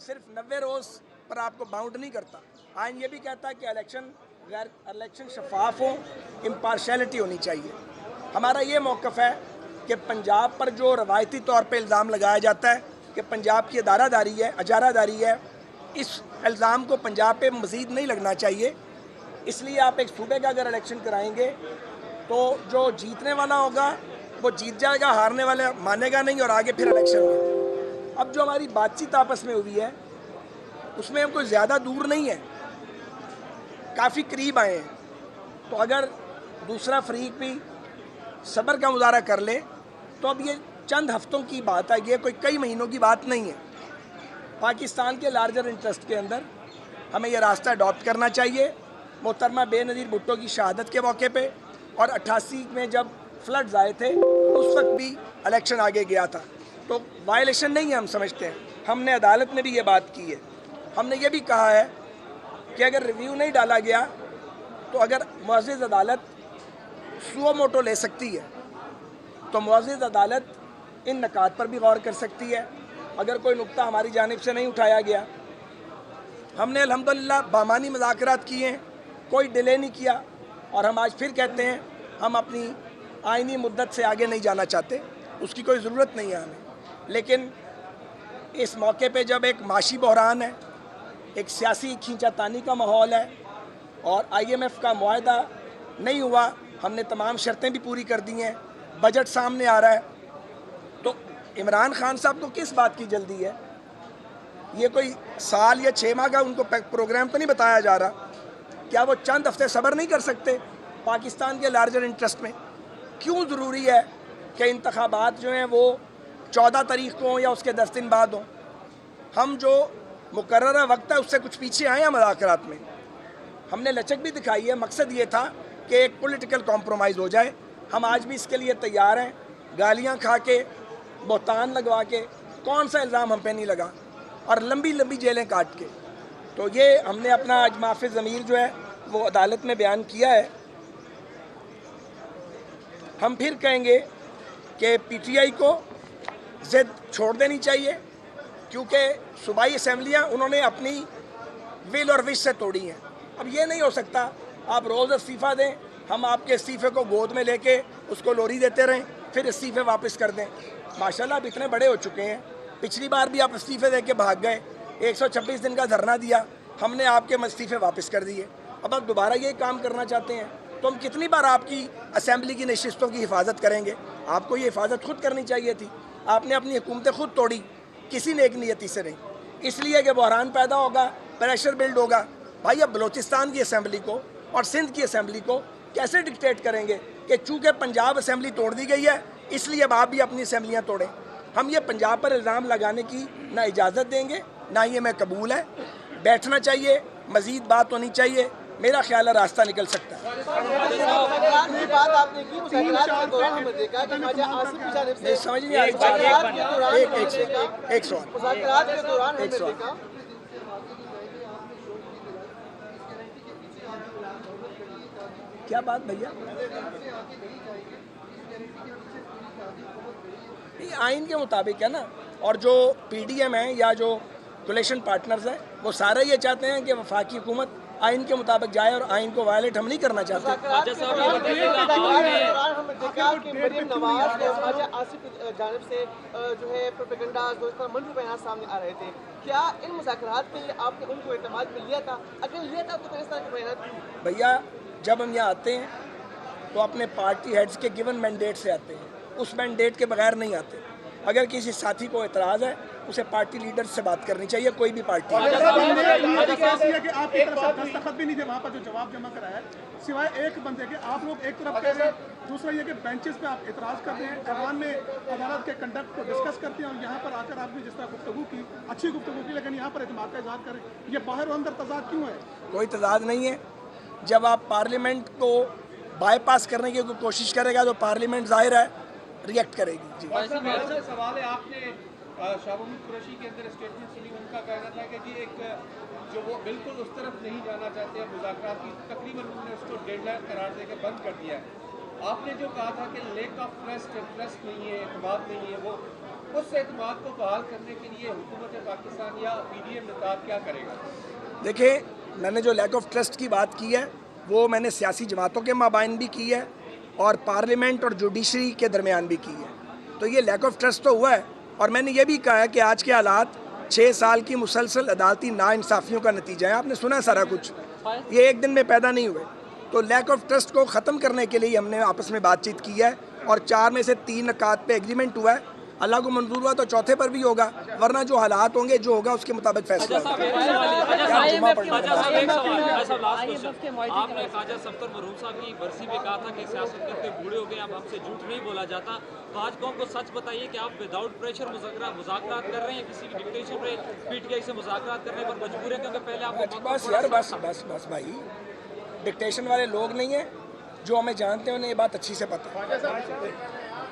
सिर्फ 90 रोज़ पर आपको बाउंड नहीं करता। आइन ये भी कहता है कि इलेक्शन शफाफ हो, इम्पार्शलिटी होनी चाहिए। हमारा ये मौक़िफ़ है कि पंजाब पर जो रवायती तौर पे इल्ज़ाम लगाया जाता है कि पंजाब की अदारादारी है, अजारादारी है, इस इल्ज़ाम को पंजाब पे मज़ीद नहीं लगना चाहिए। इसलिए आप एक सूबे का अगर इलेक्शन कराएंगे तो जो जीतने वाला होगा वो जीत जाएगा, हारने वाला मानेगा नहीं और आगे फिर इलेक्शन होगा। अब जो हमारी बातचीत आपस में हुई है उसमें हम कोई ज़्यादा दूर नहीं है, काफ़ी करीब आए हैं। तो अगर दूसरा फरीक भी सब्र का मुजाहरा कर ले तो अब ये चंद हफ्तों की बात है, ये कोई कई महीनों की बात नहीं है। पाकिस्तान के लार्जर इंटरेस्ट के अंदर हमें यह रास्ता अडॉप्ट करना चाहिए। मोहतरमा बेनज़ीर भुट्टो की शहादत के मौके पे और 88 में जब फ्लड्स आए थे उस वक्त भी इलेक्शन आगे गया था, तो वायलेशन नहीं है हम समझते हैं। हमने अदालत में भी ये बात की है। हमने ये भी कहा है कि अगर रिव्यू नहीं डाला गया तो अगर मुअज़्ज़िज़ अदालत सुओ मोटो ले सकती है तो मुअज़्ज़िज़ अदालत इन नकात पर भी गौर कर सकती है। अगर कोई नुक्ता हमारी जानिब से नहीं उठाया गया, हमने अल्हम्दुलिल्लाह बामानी मुज़ाकरात किए हैं, कोई डिले नहीं किया और हम आज फिर कहते हैं हम अपनी आइनी मुद्दत से आगे नहीं जाना चाहते, उसकी कोई ज़रूरत नहीं है हमें। लेकिन इस मौके पे जब एक माशी बहरान है, एक सियासी खींचातानी का माहौल है और IMF का मुआहदा नहीं हुआ, हमने तमाम शर्तें भी पूरी कर दी हैं, बजट सामने आ रहा है, तो इमरान खान साहब को किस बात की जल्दी है? ये कोई साल या 6 माह का उनको प्रोग्राम तो नहीं बताया जा रहा? क्या वो चंद हफ्ते सब्र नहीं कर सकते पाकिस्तान के लार्जर इंटरेस्ट में? क्यों ज़रूरी है कि इंतखाबात जो हैं वो 14 तारीख को हों या उसके 10 दिन बाद हों? हम जो मुकर्ररा वक्त है उससे कुछ पीछे आए हैं मुज़ाकरात में। हमने लचक भी दिखाई है, मकसद ये था कि एक पॉलिटिकल कॉम्प्रोमाइज़ हो जाए। हम आज भी इसके लिए तैयार हैं, गालियाँ खा के, बोहतान लगवा के, कौन सा इल्ज़ाम हम पे नहीं लगा, और लंबी लंबी जेलें काट के। तो ये हमने अपना आज माफ़ी ज़मीर जो है वो अदालत में बयान किया है। हम फिर कहेंगे कि PTI को ज़िद छोड़ देनी चाहिए, क्योंकि सूबाई असम्बलियाँ उन्होंने अपनी विल और विश से तोड़ी हैं। अब ये नहीं हो सकता आप रोज़ इस्तीफ़ा दें, हम आपके इस्तीफ़े को गोद में लेके उसको लोरी देते रहें, फिर इस्तीफ़े वापस कर दें। माशाल्लाह आप इतने बड़े हो चुके हैं, पिछली बार भी आप इस्तीफ़े दे के भाग गए, 126 दिन का धरना दिया, हमने आपके इस्तीफ़े वापस कर दिए। अब आप दोबारा यही काम करना चाहते हैं तो हम कितनी बार आपकी असम्बली की नशिस्तों की हिफाजत करेंगे? आपको ये हिफाजत खुद करनी चाहिए थी। आपने अपनी हुकूमतें खुद तोड़ी, किसी नेक नियति से नहीं, इसलिए कि बहरान पैदा होगा, प्रेशर बिल्ड होगा। भाई अब बलूचिस्तान की असम्बली को और सिंध की असम्बली को कैसे डिक्टेट करेंगे कि चूँकि पंजाब असम्बली तोड़ दी गई है इसलिए अब आप भी अपनी असम्बलियाँ तोड़ें? हम ये पंजाब पर इल्ज़ाम लगाने की ना इजाज़त देंगे, ना ये मैं कबूल है। बैठना चाहिए, मज़ीद बात होनी चाहिए, मेरा ख्याल है रास्ता निकल सकता है। समझ नहीं आ रही, एक सवाल। क्या बात भैया? ये आइन के मुताबिक है ना, और जो PDM है या जो कोलिशन पार्टनर्स हैं वो सारे ये चाहते हैं कि वफाकी हुकूमत आइन के मुताबिक जाए और आइन को वायलेट हम नहीं करना चाहते। भैया जब हम यहाँ आते हैं तो अपने पार्टी हेड्स के गिवन मैंडेट से आते हैं, उस मैंडेट के बगैर नहीं आते। अगर किसी साथी को एतराज़ है उसे पार्टी लीडर से बात करनी चाहिए, कोई भी पार्टी। दस्तखत भी नहीं थे वहाँ पर जो जवाब जमा कराया, सिवाय एक बंदे के। आप लोग एक तरफ कह रहे हैं, दूसरा ये कि बेंचेस पे आप एतराज़ करते हैं, ऐवान में अदालत के कंडक्ट को डिस्कस करते हैं, और यहाँ पर आकर आपने जिस तरह गुफ्तगू की, अच्छी गुफ्तगू की, लेकिन यहाँ पर एतमाद का इज़हार करें, ये बाहर और अंदर तजाद क्यों है? कोई तजाद नहीं है। जब आप पार्लियामेंट को बाईपास करने की कोशिश करेगा तो पार्लियामेंट ज़ाहिर है रिएक्ट करेगी। जी सवाल है, आपने शाहबाज कुरैशी के अंदर स्टेटमेंट सुनी, उनका कहना था कि जी एक जो वो बिल्कुल उस तरफ नहीं जाना चाहते हैं मुज़ाकरात की, तकरीबन उन्होंने उसको डेडलाइन करार देकर बंद कर दिया है। आपने जो कहा था कि लेक ऑफ ट्रस्ट नहीं है, एतमाद नहीं है, वो उस एतमाद को बहाल करने के लिए हुकूमत पाकिस्तान या पीडीएम नकाब क्या करेगा? देखिए, मैंने जो लैक ऑफ ट्रस्ट की बात की है वो मैंने सियासी जमातों के माबाइन भी की है और पार्लियामेंट और जुडिशरी के दरमियान भी की है। तो ये लैक ऑफ ट्रस्ट तो हुआ है, और मैंने ये भी कहा है कि आज के हालात 6 साल की मुसलसल अदालती नाइंसाफ़ियों का नतीजा है। आपने सुना है सारा कुछ, ये एक दिन में पैदा नहीं हुए। तो लैक ऑफ ट्रस्ट को ख़त्म करने के लिए हमने आपस में बातचीत की है और 4 में से 3 नुकात पे एग्रीमेंट हुआ है। अल्लाह को मंजूर हुआ तो चौथे पर भी होगा, वरना जो हालात होंगे जो होगा उसके मुताबिक फैसला होगा। आपने ख्वाजा सफ्तर मरूम साहब की बरसी में कहा था कि सियासत करके बूढ़े हो गए, अब हमसे झूठ नहीं बोला जाता। तो आज कौन को सच बताइए कि आप विदाउट प्रेशर मुज़ाकरात कर रहे हैं, किसी भी डिक्टेशन पे पीटीआई से मुज़ाकरात करने पर मजबूर है, क्योंकि पहले आपको बस यार बस भाई, डिक्टेशन वाले लोग नहीं हैं, जो हमें जानते हैं उन्हें ये बात अच्छी से पता है।